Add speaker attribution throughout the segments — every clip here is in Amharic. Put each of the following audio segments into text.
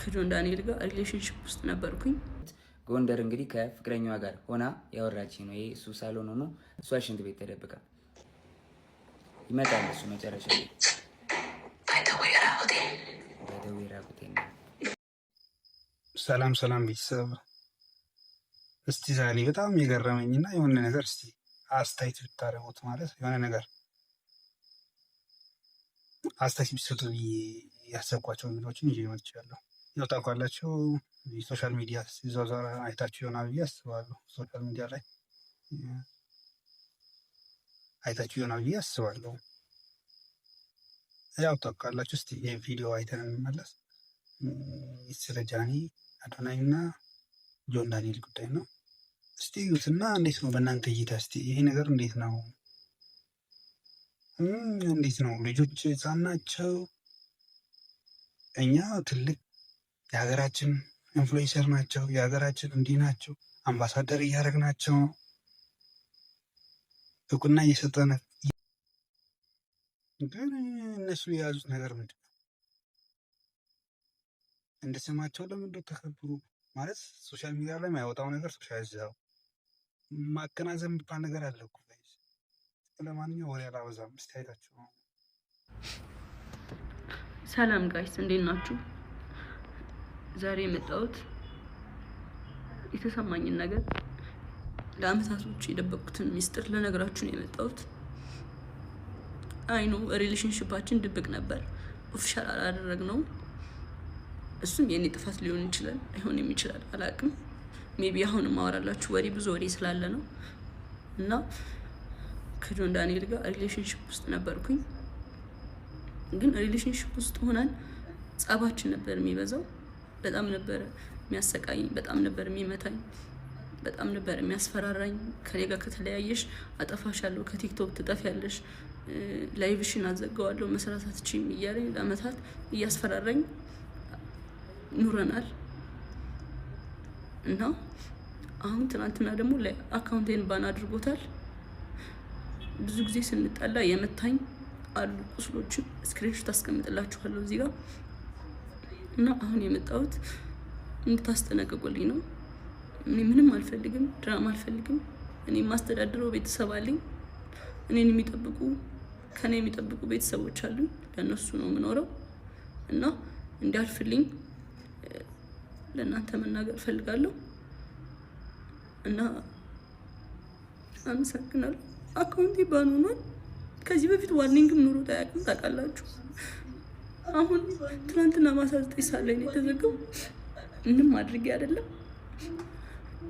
Speaker 1: ከጆን ዳንኤል ጋር ሪሌሽንሺፕ ውስጥ ነበርኩኝ።
Speaker 2: ጎንደር እንግዲህ ከፍቅረኛዋ ጋር ሆና ያወራች ነው። ይሄ እሱ ሳሎን ሆኖ እሷ ሽንት ቤት ተደብቃ ይመጣል። እሱ መጨረሻ ላይ
Speaker 3: ሰላም ሰላም ቤተሰብ፣ እስቲ ዛሬ በጣም የገረመኝና የሆነ ነገር እስቲ አስተያየት ብታደርጉት ማለት የሆነ ነገር አስተያየት ቢሰጡ ያሰብኳቸው ቪዲዮዎችን ይዤ መጥቻለሁ። ያው ታውቃላችሁ ሶሻል ሚዲያ ሲዟዟር አይታችሁ ይሆናል ብዬ አስባለሁ። ሶሻል ሚዲያ ላይ አይታችሁ ይሆናል ብዬ አስባለሁ። ያው ታውቃላችሁ። እስቲ ይህ ቪዲዮ አይተን እንመለስ። ስለ ጃኒ አዶናይ እና ጆን ዳንኤል ጉዳይ ነው። እስቲ እዩትና እንዴት ነው በእናንተ እይታ? እስቲ ይሄ ነገር እንዴት ነው? እንዴት ነው? ልጆች ህፃን ናቸው። እኛ ትልቅ የሀገራችን ኢንፍሉዌንሰር ናቸው። የሀገራችን እንዲህ ናቸው። አምባሳደር እያደረግናቸው እውቅና እየሰጠን፣ ግን እነሱ የያዙት ነገር ምንድን ነው? እንደ ስማቸው ለምንድነው ተከብሩ ማለት ሶሻል ሚዲያ ላይ የማይወጣው ነገር ሶሻል ዛው ማገናዘብ የሚባል ነገር አለ እኮ። ለማንኛውም ወሬ አላበዛም። እስቲ አይታችሁ ነው።
Speaker 1: ሰላም ጋይስ እንዴት ናችሁ? ዛሬ የመጣሁት የተሰማኝን ነገር ለአመታቶች የደበቁትን ሚስጥር ለነገራችሁ ነው የመጣሁት። አይኑ ሪሌሽንሺፓችን ድብቅ ነበር፣ ኦፊሻል አላደረግነውም። እሱም የኔ ጥፋት ሊሆን ይችላል አይሆንም ይችላል አላውቅም። ሜቢ አሁን ማወራላችሁ ወሬ ብዙ ወሬ ስላለ ነው። እና ከጆን ዳንኤል ጋር ሪሌሽንሺፕ ውስጥ ነበርኩኝ። ግን ሪሌሽንሺፕ ውስጥ ሆነን ጸባችን ነበር የሚበዛው። በጣም ነበር የሚያሰቃይኝ፣ በጣም ነበር የሚመታኝ፣ በጣም ነበር የሚያስፈራራኝ። ከኔ ጋር ከተለያየሽ አጠፋሻለሁ፣ ከቲክቶክ ትጠፊያለሽ፣ ላይቭሽን አዘጋዋለሁ፣ መስራት አትችይም እያለኝ ለአመታት እያስፈራራኝ ኑረናል። እና አሁን ትናንትና ደግሞ ላይ አካውንቴን ባን አድርጎታል። ብዙ ጊዜ ስንጣላ የመታኝ አሉ ቁስሎችን ስክሪንሾት አስቀምጥላችኋለሁ እዚህ ጋር። እና አሁን የመጣሁት እንድታስጠነቅቁልኝ ነው። እኔ ምንም አልፈልግም፣ ድራማ አልፈልግም። እኔ ማስተዳድረው ቤተሰብ አለኝ። እኔን የሚጠብቁ ከኔ የሚጠብቁ ቤተሰቦች አሉኝ። ለእነሱ ነው የምኖረው። እና እንዲያልፍልኝ ለእናንተ መናገር ፈልጋለሁ። እና አመሰግናለሁ። አካውንቴ ባን ሆኗል። ከዚህ በፊት ዋርኒንግም ኑሮ ታያቅም ታውቃላችሁ። አሁን ትናንትና ማታ 9 ሰዓት ላይ ነው የተዘጋው። ምንም አድርጌ አይደለም።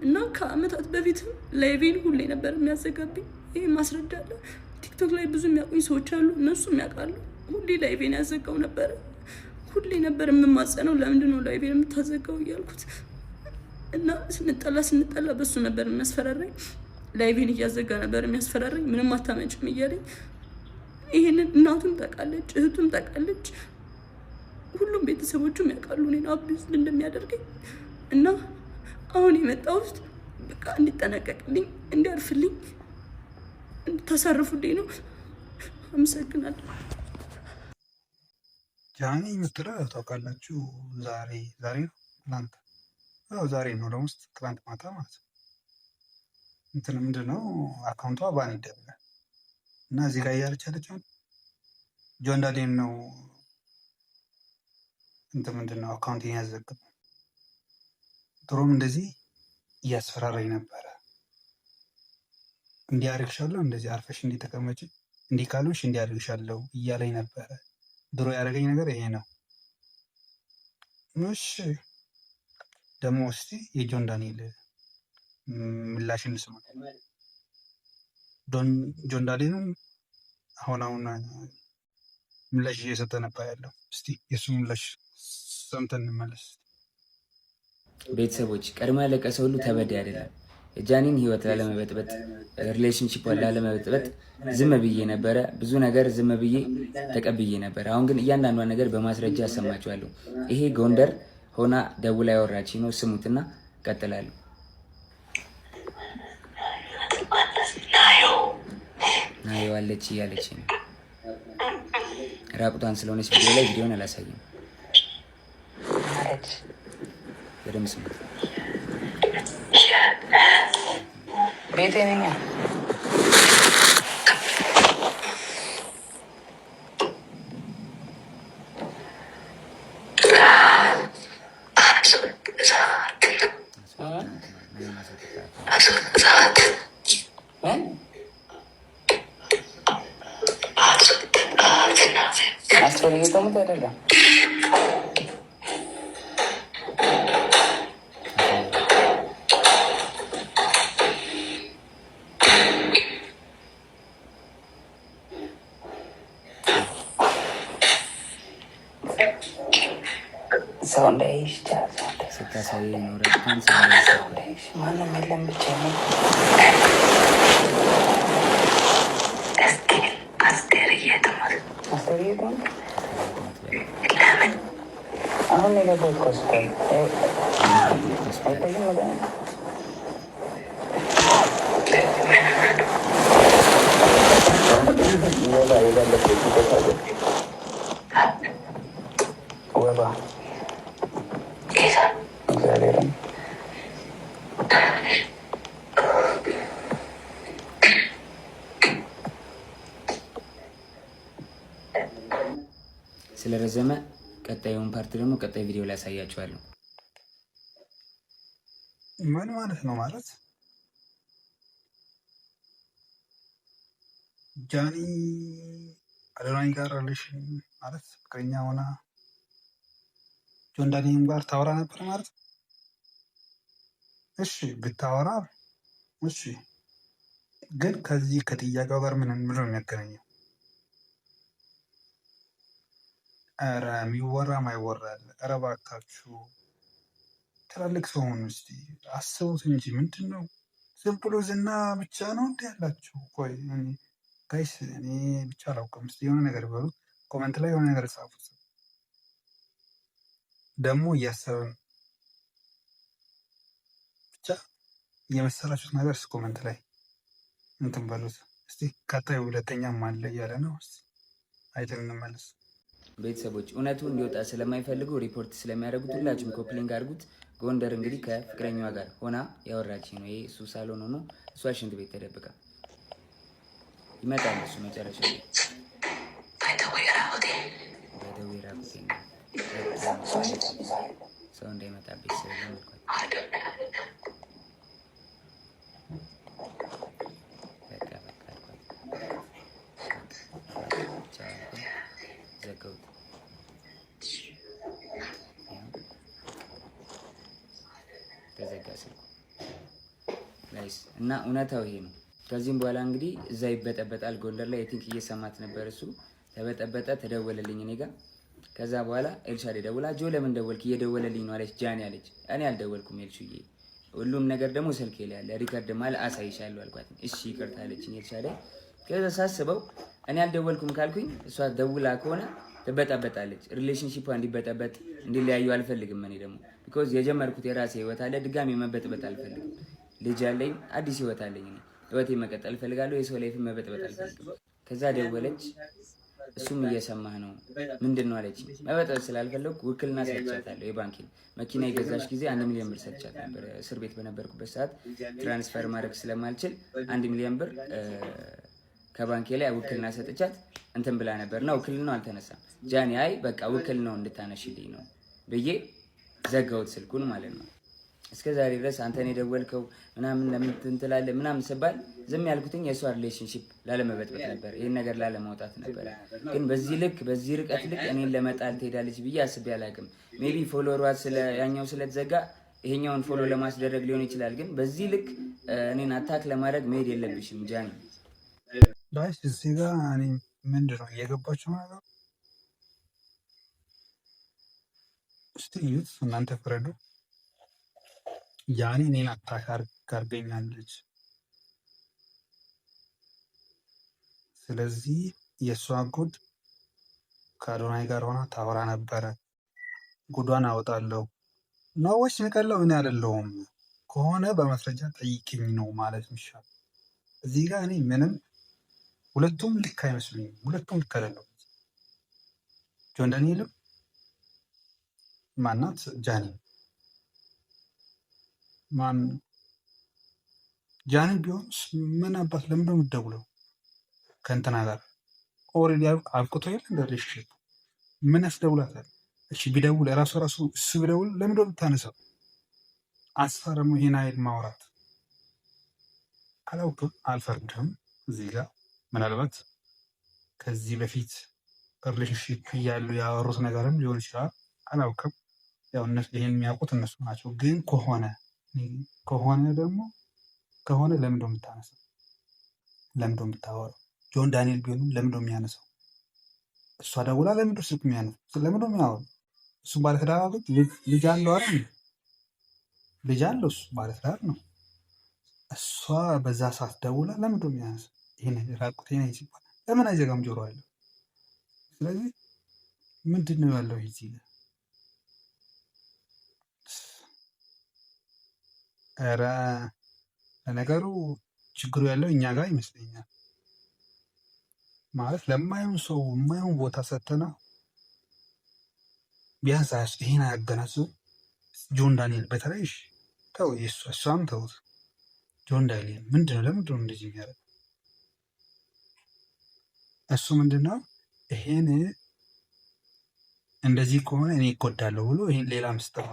Speaker 1: እና ከአመታት በፊትም ላይቬን ሁሌ ነበር የሚያዘጋብኝ። ይሄ ማስረጃ አለ። ቲክቶክ ላይ ብዙ የሚያውቁኝ ሰዎች አሉ፣ እነሱም ያውቃሉ። ሁሌ ላይቬን ያዘጋው ነበር። ሁሌ ነበር የምማጸነው፣ ለምንድን ነው ላይቬን የምታዘጋው እያልኩት። እና ስንጠላ በሱ ነበር የሚያስፈራራኝ። ላይቬን እያዘጋ ነበር የሚያስፈራራኝ። ምንም አታመጭም እያለኝ። ይሄንን እናቱም ታውቃለች፣ እህቱም ታውቃለች፣ ሁሉም ቤተሰቦቹም ያውቃሉ እኔን አቢዩዝ እንደሚያደርገኝ። እና አሁን የመጣሁት በቃ እንዲጠነቀቅልኝ፣ እንዲያርፍልኝ፣ እንድታሳርፉልኝ ነው። አመሰግናለሁ።
Speaker 3: ጃኒ የምትለው ታውቃላችሁ ዛሬ ነው ትናንት፣ ዛሬ ነው ለውስጥ ትናንት ማታ ማለት ነው። እንትን ምንድነው አካውንቷ ባን ይደረጋል። እና እዚህ ጋር እያለች ያለችው ጆን ዳንኤል ነው እንትን ምንድነው አካውንቴን ያዘጋው። ድሮም እንደዚህ እያስፈራራኝ ነበረ። እንዲያርግሻለሁ፣ እንደዚህ አርፈሽ እንዲተቀመጭ፣ እንዲህ ካልሆንሽ እንዲያርግሻለሁ እያለኝ ነበረ። ድሮ ያደረገኝ ነገር ይሄ ነው። እሺ ደግሞ እስቲ የጆን ዳንኤል ምላሽን እንስማ። ጆን ዳንኤልም አሁን ምላሽ እየሰጠ ነበር ያለው። እስቲ የሱ ምላሽ ሰምተን እንመለስ።
Speaker 2: ቤተሰቦች ቀድሞ ያለቀሰ ሁሉ ተበዳይ አይደለም። ጃኒን ህይወት ላለመበጥበጥ፣ ሪሌሽንሺፕ ላለመበጥበጥ ዝም ብዬ ነበረ። ብዙ ነገር ዝም ብዬ ተቀብዬ ነበር። አሁን ግን እያንዳንዷን ነገር በማስረጃ አሰማችኋለሁ። ይሄ ጎንደር ሆና ደውላ ያወራች ነው። ስሙትና ቀጥላለሁ። ናየው አለች እያለች ነው። ራቁቷን ስለሆነች ቪዲዮ ላይ ቪዲዮን አላሳየም። በደምብ ስሙት።
Speaker 4: ቤቴ ነኝ። አስፈልግም አይደለም ሰው እንዳይሽ
Speaker 2: ስታሳይ ኖረ
Speaker 4: ማንም የለም ብቻ ነው። ለምን አሁን የገባት ኮስታል አይቆይም ወደ ወባ እግዚአብሔርም
Speaker 2: ስለረዘመ ቀጣዩን ፓርት ደግሞ ቀጣይ ቪዲዮ ላይ ያሳያችኋለሁ።
Speaker 3: ምን ማለት ነው? ማለት ጃኒ አዶናይ ጋር ሪሌሽን ማለት ፍቅረኛ ሆና ጆን ዳንኤልም ጋር ታወራ ነበር ማለት ነው። እሺ ብታወራ እሺ፣ ግን ከዚህ ከጥያቄው ጋር ምን ነው የሚያገናኘው? ኧረ የሚወራ ማይወራ አለ። ኧረ እባካችሁ ትላልቅ ሰው ሆኑ እስቲ አስቡት እንጂ ምንድን ነው ዝም ብሎ ዝና ብቻ ነው እንዲ ያላችሁ? ቆይ ጋይስ እኔ ብቻ አላውቅም። እስቲ የሆነ ነገር በሉት፣ ኮመንት ላይ የሆነ ነገር ጻፉት። ደግሞ እያሰብን ብቻ የመሰላችሁት ነገር እስቲ ኮመንት ላይ እንትን በሉት። እስቲ ቀጣዩ ሁለተኛም አለ እያለ ነው። እስቲ አይተን እንመለስ።
Speaker 2: ቤተሰቦች እውነቱ እንዲወጣ ስለማይፈልጉ ሪፖርት ስለሚያደርጉት ሁላችሁም ኮፕሊንግ አድርጉት። ጎንደር እንግዲህ ከፍቅረኛዋ ጋር ሆና ያወራች ነው። ይሄ እሱ ሳሎን ሆኖ እሷ ሽንት ቤት ተደብቃ ይመጣል። እሱ መጨረሻ ላይ ሰው እንዳይመጣብኝ ዘገውት ተዘጋ ስልኩ ናይስ። እና እውነታው ይሄ ነው። ከዚህም በኋላ እንግዲህ እዛ ይበጠበጣል። ጎንደር ላይ ቲንክ እየሰማት ነበር። እሱ ተበጠበጠ፣ ተደወለልኝ እኔ ጋር። ከዛ በኋላ ኤልሻዴ ደውላ ጆ ለምን ደወልክ? እየደወለልኝ ነው አለች። ጃኒ አለች። እኔ አልደወልኩም ኤልሹዬ፣ ሁሉም ነገር ደግሞ ስልኬ ላይ ያለ ሪከርድ ማለ አሳይሻለሁ አልኳት። እሺ ይቅርታ አለችኝ ኤልሻዴ። ከዛ ሳስበው እኔ አልደወልኩም ካልኩኝ እሷ ደውላ ከሆነ ትበጠበጣለች። ሪሌሽንሺፑ እንዲበጠበጥ እንዲለያዩ አልፈልግም። እኔ ደግሞ ቢኮዝ የጀመርኩት የራሴ ህይወት አለ፣ ድጋሚ መበጥበጥ አልፈልግም። ልጅ አለኝ፣ አዲስ ህይወት አለኝ። እኔ ህይወቴ መቀጠል እፈልጋለሁ። የሰው ላይፍን መበጥበጥ አልፈልግም። ከዛ ደወለች። እሱም እየሰማህ ነው ምንድን ነው አለች። መበጥበጥ ስላልፈለግኩ ውክልና ሰጥቻታለሁ። የባንኪን መኪና የገዛች ጊዜ 1 ሚሊዮን ብር ሰጥቻት ነበር። እስር ቤት በነበርኩበት ሰዓት ትራንስፈር ማድረግ ስለማልችል 1 ሚሊዮን ብር ከባንኬ ላይ ውክልና ሰጥቻት እንትን ብላ ነበር እና ውክልናው አልተነሳም። ጃኒ አይ በቃ ውክልናው እንድታነሽልኝ ነው ብዬ ዘጋሁት ስልኩን ማለት ነው። እስከ ዛሬ ድረስ አንተን የደወልከው ምናምን ለምን ትንትላለህ ምናምን ስባል ዝም ያልኩትኝ የእሷ ሪሌሽንሺፕ ላለመበጥበጥ ነበር፣ ይህን ነገር ላለማውጣት ነበር። ግን በዚህ ልክ በዚህ ርቀት ልክ እኔን ለመጣል ትሄዳለች ብዬ አስቤ አላውቅም። ሜቢ ፎሎወሯ ያኛው ስለተዘጋ ይሄኛውን ፎሎ ለማስደረግ ሊሆን ይችላል። ግን በዚህ ልክ እኔን አታክ ለማድረግ መሄድ የለብሽም ጃኒ።
Speaker 3: ዳይስ እዚህ ጋር እኔ ምንድን ነው እየገባችሁ ነገር እስቲ እዩት እናንተ ፍረዱ። ጃኒ እኔን አታክ አድርገኛለች። ስለዚህ የእሷ ጉድ ከአዶናይ ጋር ሆና ታወራ ነበረ፣ ጉዷን አወጣለሁ ነው ወይስ የሚቀለው? እኔ አይደለሁም ከሆነ በማስረጃ ጠይቅኝ ነው ማለት ይሻል። እዚህ ጋር እኔ ምንም ሁለቱም ልክ አይመስሉኝም። ሁለቱም ልክ አይደለም። ጆን ዳንኤልም ማናት ጃኒ ማን ጃኒ ቢሆን ምን አባት ለምንድን ነው የምትደውለው ከእንትና ጋር ኦልሬዲ አብቅቶ የለ እንደ ሪሌሽንሺፕ ምን ያስደውላታል? እሺ ቢደውል ራሱ እሱ ቢደውል ለምንድን ነው የምታነሳው? አስፋ ደግሞ ይሄን አይል ማውራት አላውቅም፣ አልፈርድም። እዚህ ጋር ምናልባት ከዚህ በፊት ሪሌሽንሺፕ እያሉ ያወሩት ነገርም ሊሆን ይችላል፣ አላውቅም። ያው ይሄን የሚያውቁት እነሱ ናቸው። ግን ከሆነ ደግሞ ለምን ነው የምታነሳው? ለምን ነው የምታወራው? ጆን ዳንኤል ቢሆንም ለምን ነው የሚያነሳው? እሷ ደውላ ለምን ነው ስልክ የሚያነሳው? ለምን ነው የሚያወራው? እሱ ባለትዳር ልጅ አለው አይደል? ልጅ አለው እሱ ባለትዳር ነው። እሷ በዛ ሰዓት ደውላ ለምን ነው የሚያነሳው? ይሄን ራቁት ይሄን ሲባል ለምን አይዘጋም ጆሮ አለው? ስለዚህ ምንድን ነው ያለው እዚህ ጋር? ኧረ ለነገሩ ችግሩ ያለው እኛ ጋር ይመስለኛል። ማለት ለማይሆን ሰው የማይሆን ቦታ ሰጥተነው ቢያንስ ይሄን አያገናዝብ። ጆን ዳንኤል በተለይ ተው፣ እሷም ተውት። ጆን ዳንኤል ምንድነው ለምንድን ነው እንደዚህ የሚያደርግ? እሱ ምንድነው ይሄን እንደዚህ ከሆነ እኔ እጎዳለሁ ብሎ ይሄን ሌላ ምስጥር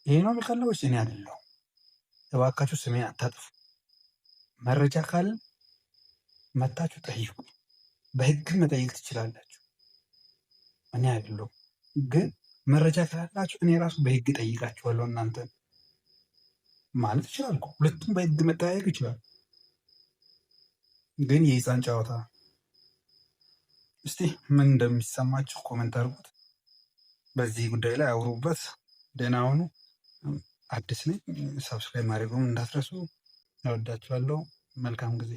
Speaker 3: ይሄ ነው የሚቀለው ወይስ እኔ አይደለሁ? እባካችሁ ስሜን አታጥፉ። መረጃ ካለ መታችሁ ጠይቁ። በህግ መጠየቅ ትችላላችሁ። እኔ አይደለሁም። ግን መረጃ ካላችሁ እኔ ራሱ በህግ ጠይቃችኋለሁ። እናንተ ማለት ይችላል እኮ ሁለቱም በህግ መጠያየቅ ይችላል። ግን የህፃን ጨዋታ። እስቲ ምን እንደሚሰማችሁ ኮሜንት አድርጉት። በዚህ ጉዳይ ላይ አውሩበት። ደህና ሁኑ። አዲስ ነኝ። ሰብስክራይብ ማድረጉን እንዳትረሱ። እወዳችኋለሁ። መልካም ጊዜ